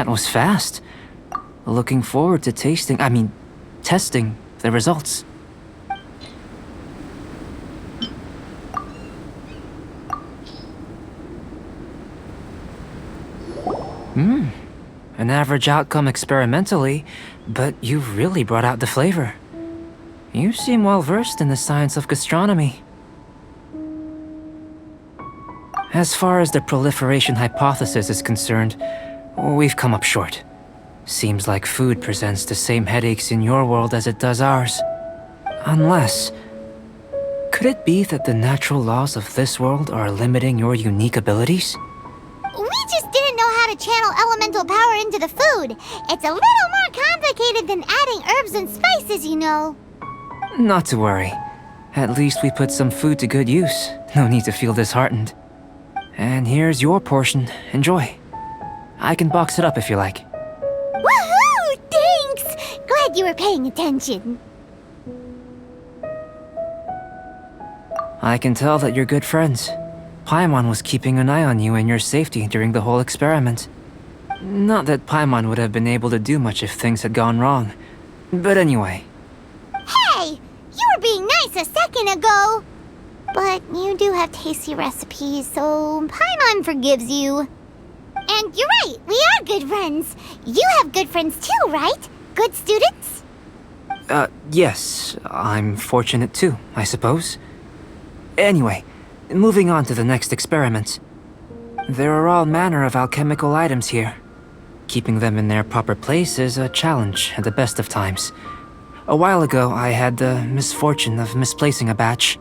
That was fast. Looking forward to testing the results. An average outcome experimentally, but you've really brought out the flavor. You seem well versed in the science of gastronomy. As far as the proliferation hypothesis is concerned, we've come up short. Seems like food presents the same headaches in your world as it does ours. Unless... could it be that the natural laws of this world are limiting your unique abilities? We just didn't know how to channel elemental power into the food. It's a little more complicated than adding herbs and spices, you know. Not to worry. At least we put some food to good use. No need to feel disheartened. And here's your portion. Enjoy. I can box it up if you like. Woohoo! Thanks! Glad you were paying attention. I can tell that you're good friends. Paimon was keeping an eye on you and your safety during the whole experiment. Not that Paimon would have been able to do much if things had gone wrong. But anyway. Hey! You were being nice a second ago! But you do have tasty recipes, so Paimon forgives you. And you're right, we are good friends. You have good friends too, right? Good students? Yes. I'm fortunate too, I suppose. Anyway, moving on to the next experiment. There are all manner of alchemical items here. Keeping them in their proper place is a challenge at the best of times. A while ago, I had the misfortune of misplacing a batch.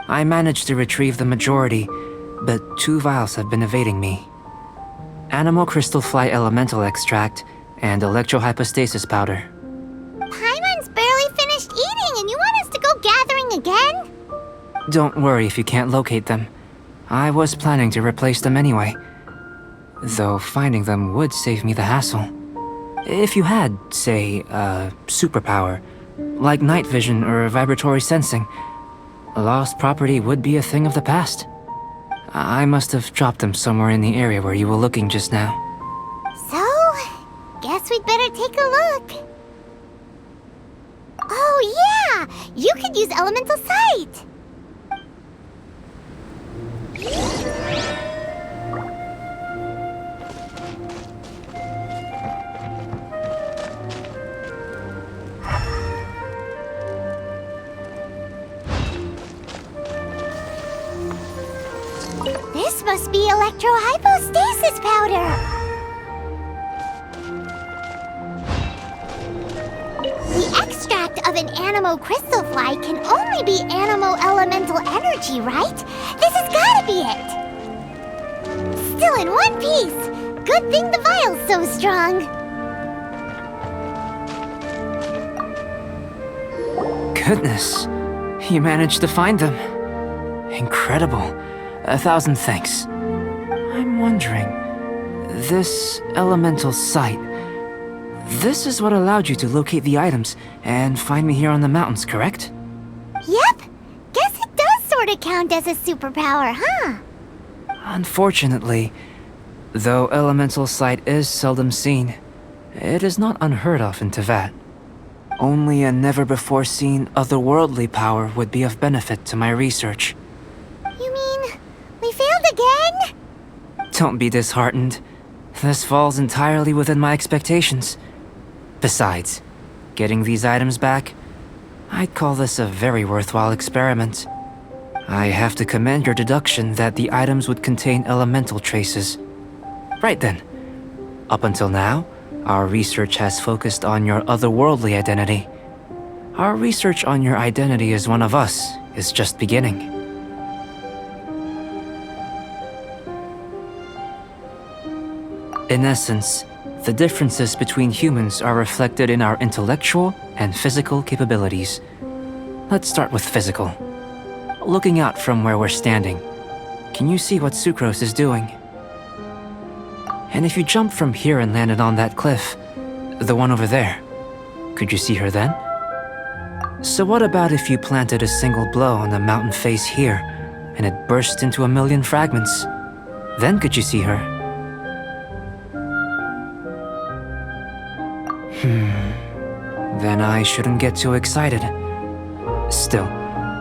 I managed to retrieve the majority, but 2 vials have been evading me. Animal crystal fly elemental extract and electrohypostasis powder. Paimon's barely finished eating and you want us to go gathering again? Don't worry if you can't locate them. I was planning to replace them anyway. Though finding them would save me the hassle. If you had, say, a superpower, like night vision or vibratory sensing, lost property would be a thing of the past. I must have dropped them somewhere in the area where you were looking just now. So, guess we'd better take a look. Oh yeah! You could use elemental sight! This must be electrohypostasis powder! The extract of an animo crystal fly can only be animo elemental energy, right? This has gotta be it! Still in one piece! Good thing the vial's so strong! Goodness, you managed to find them. Incredible. 1,000 thanks. I'm wondering, this elemental sight, this is what allowed you to locate the items and find me here on the mountains, correct? Yep! Guess it does sort of count as a superpower, huh? Unfortunately, though elemental sight is seldom seen, it is not unheard of in Teyvat. Only a never-before-seen otherworldly power would be of benefit to my research. You mean, we failed again? Don't be disheartened. This falls entirely within my expectations. Besides, getting these items back, I'd call this a very worthwhile experiment. I have to commend your deduction that the items would contain elemental traces. Right then. Up until now, our research has focused on your otherworldly identity. Our research on your identity as one of us is just beginning. In essence, the differences between humans are reflected in our intellectual and physical capabilities. Let's start with physical. Looking out from where we're standing, can you see what Sucrose is doing? And if you jumped from here and landed on that cliff, the one over there, could you see her then? So what about if you planted a single blow on the mountain face here, and it burst into 1,000,000 fragments? Then could you see her? then I shouldn't get too excited. Still,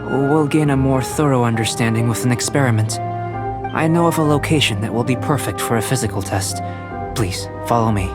we'll gain a more thorough understanding with an experiment. I know of a location that will be perfect for a physical test. Please, follow me.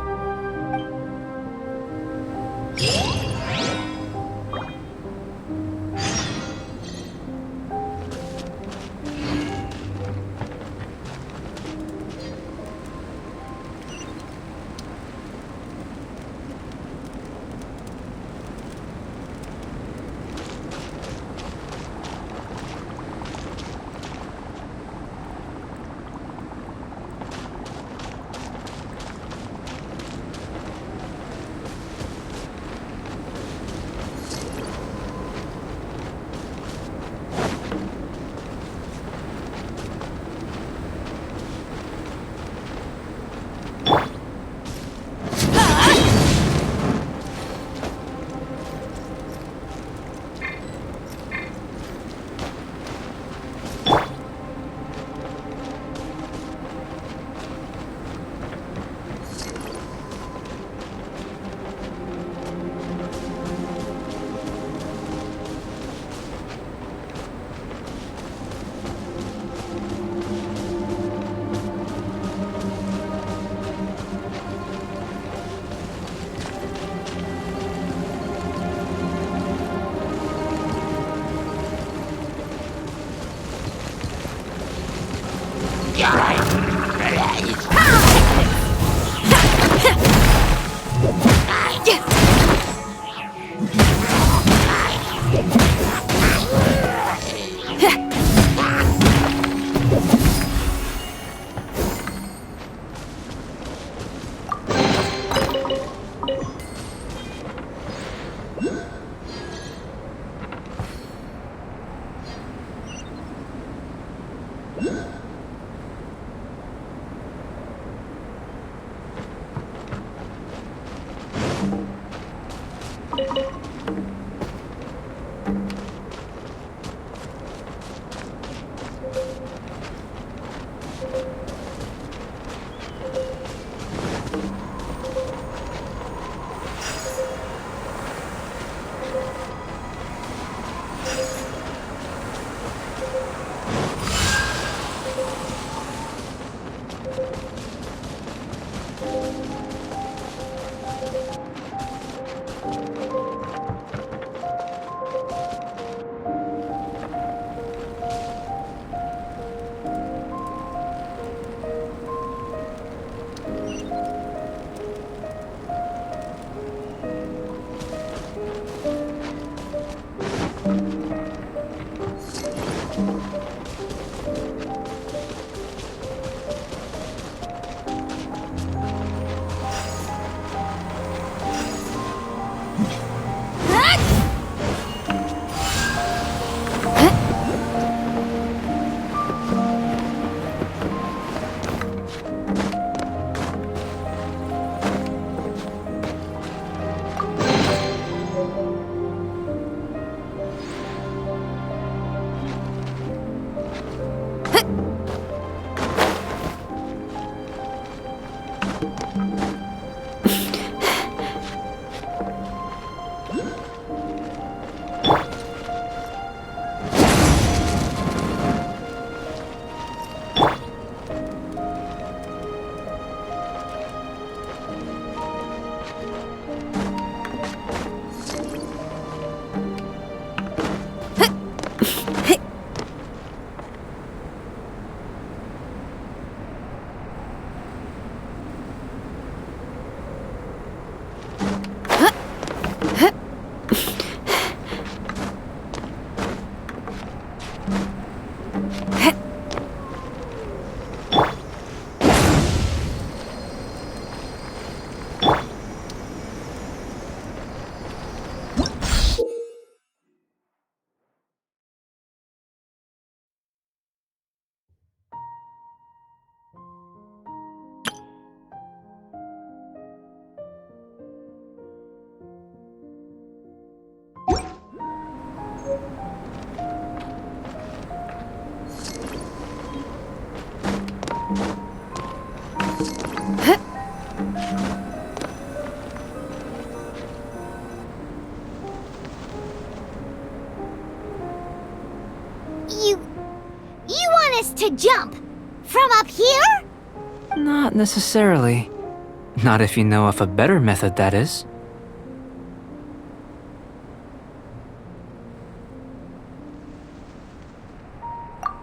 You want us to jump? From up here? Not necessarily. Not if you know of a better method, that is.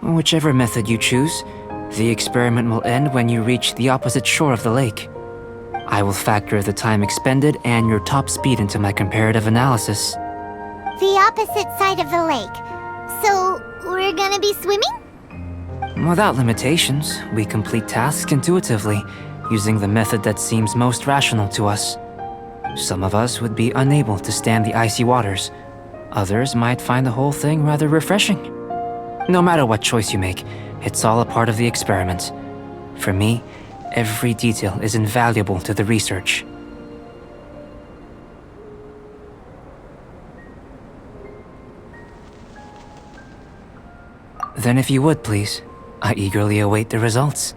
Whichever method you choose, the experiment will end when you reach the opposite shore of the lake. I will factor the time expended and your top speed into my comparative analysis. The opposite side of the lake. So, we're gonna be swimming? Without limitations, we complete tasks intuitively, using the method that seems most rational to us. Some of us would be unable to stand the icy waters. Others might find the whole thing rather refreshing. No matter what choice you make, it's all a part of the experiment. For me, every detail is invaluable to the research. Then if you would, please, I eagerly await the results.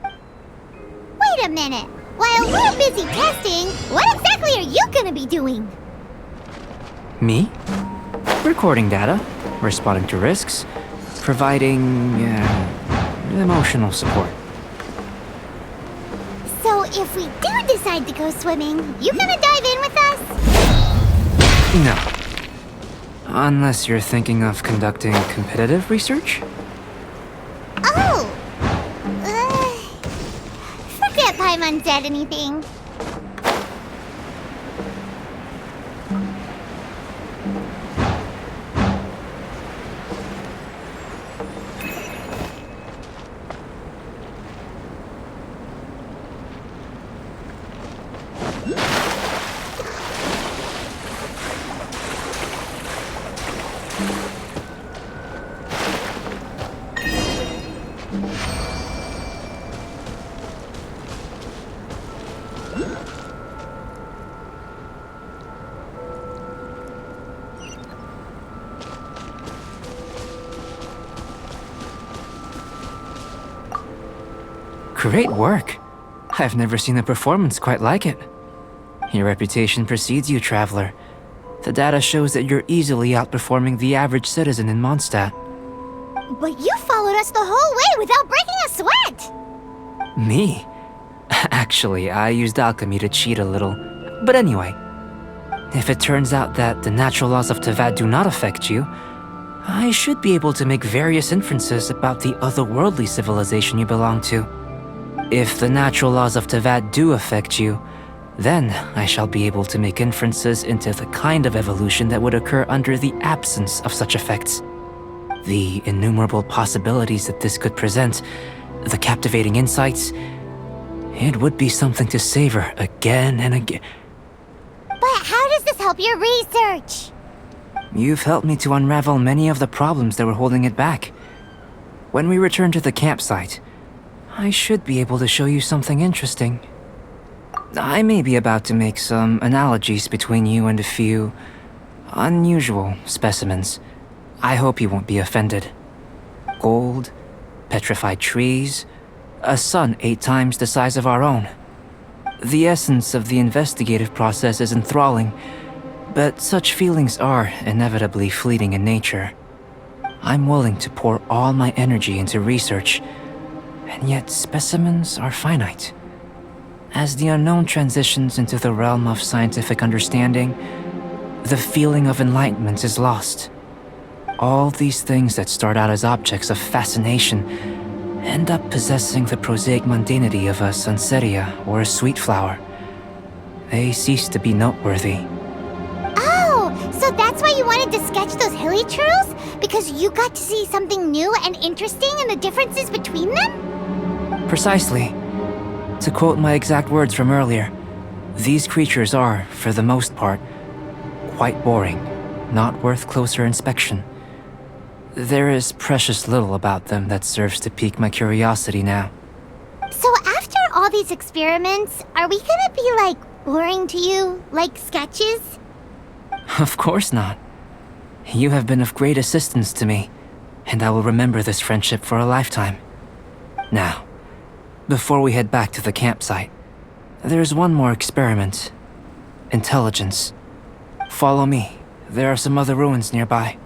Wait a minute. While we're busy testing, what exactly are you gonna be doing? Me? Recording data, responding to risks, providing emotional support. So if we do decide to go swimming, you gonna dive in with us? No. Unless you're thinking of conducting competitive research? Oh! Forget Paimon said anything. Great work. I've never seen a performance quite like it. Your reputation precedes you, traveler. The data shows that you're easily outperforming the average citizen in Mondstadt. But you followed us the whole way without breaking a sweat! Me? Actually, I used alchemy to cheat a little. But anyway, if it turns out that the natural laws of Tavad do not affect you, I should be able to make various inferences about the otherworldly civilization you belong to. If the natural laws of Tavad do affect you, then I shall be able to make inferences into the kind of evolution that would occur under the absence of such effects. The innumerable possibilities that this could present, the captivating insights, it would be something to savor again and again. But how does this help your research? You've helped me to unravel many of the problems that were holding it back. When we return to the campsite, I should be able to show you something interesting. I may be about to make some analogies between you and a few unusual specimens. I hope you won't be offended. Gold, petrified trees, a sun 8 times the size of our own. The essence of the investigative process is enthralling, but such feelings are inevitably fleeting in nature. I'm willing to pour all my energy into research, and yet specimens are finite. As the unknown transitions into the realm of scientific understanding, the feeling of enlightenment is lost. All these things that start out as objects of fascination end up possessing the prosaic mundanity of a sunsetia or a sweet flower. They cease to be noteworthy. Oh, so that's why you wanted to sketch those hilly churls? Because you got to see something new and interesting in the differences between them? Precisely. To quote my exact words from earlier, these creatures are, for the most part, quite boring, not worth closer inspection. There is precious little about them that serves to pique my curiosity now. So after all these experiments, are we gonna be, like, boring to you? Like sketches? Of course not. You have been of great assistance to me, and I will remember this friendship for a lifetime. Now, before we head back to the campsite, there's one more experiment. Intelligence. Follow me. There are some other ruins nearby.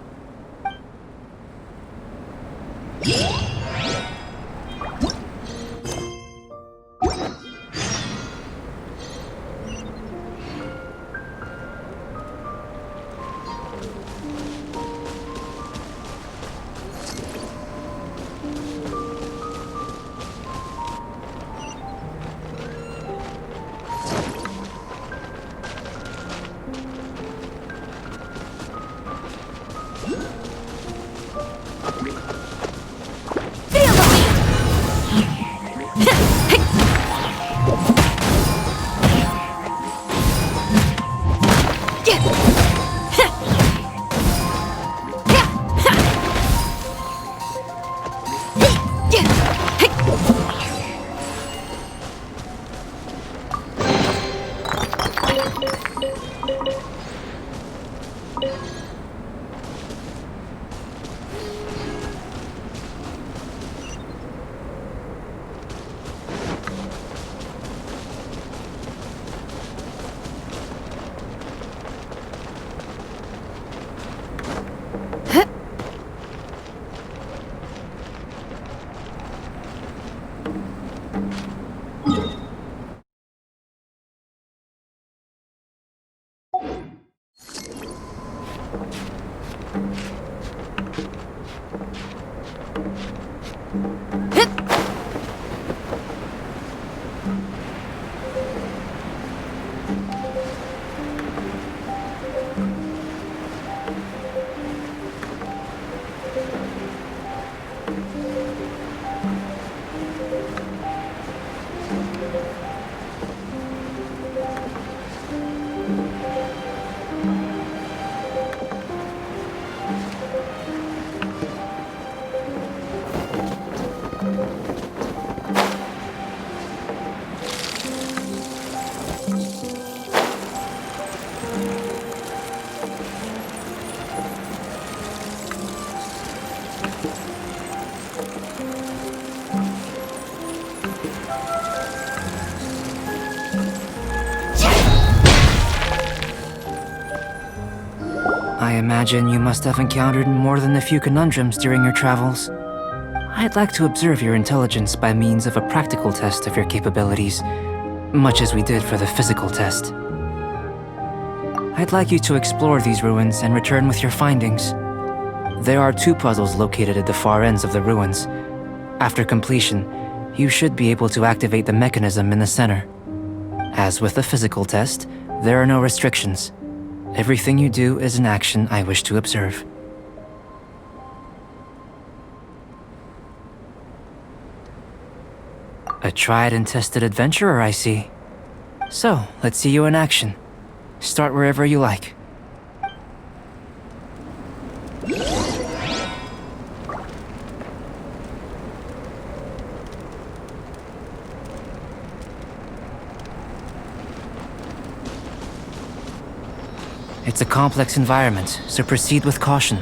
I imagine you must have encountered more than a few conundrums during your travels. I'd like to observe your intelligence by means of a practical test of your capabilities, much as we did for the physical test. I'd like you to explore these ruins and return with your findings. There are 2 puzzles located at the far ends of the ruins. After completion, you should be able to activate the mechanism in the center. As with the physical test, there are no restrictions. Everything you do is an action I wish to observe. A tried and tested adventurer, I see. So, let's see you in action. Start wherever you like. It's a complex environment, so proceed with caution.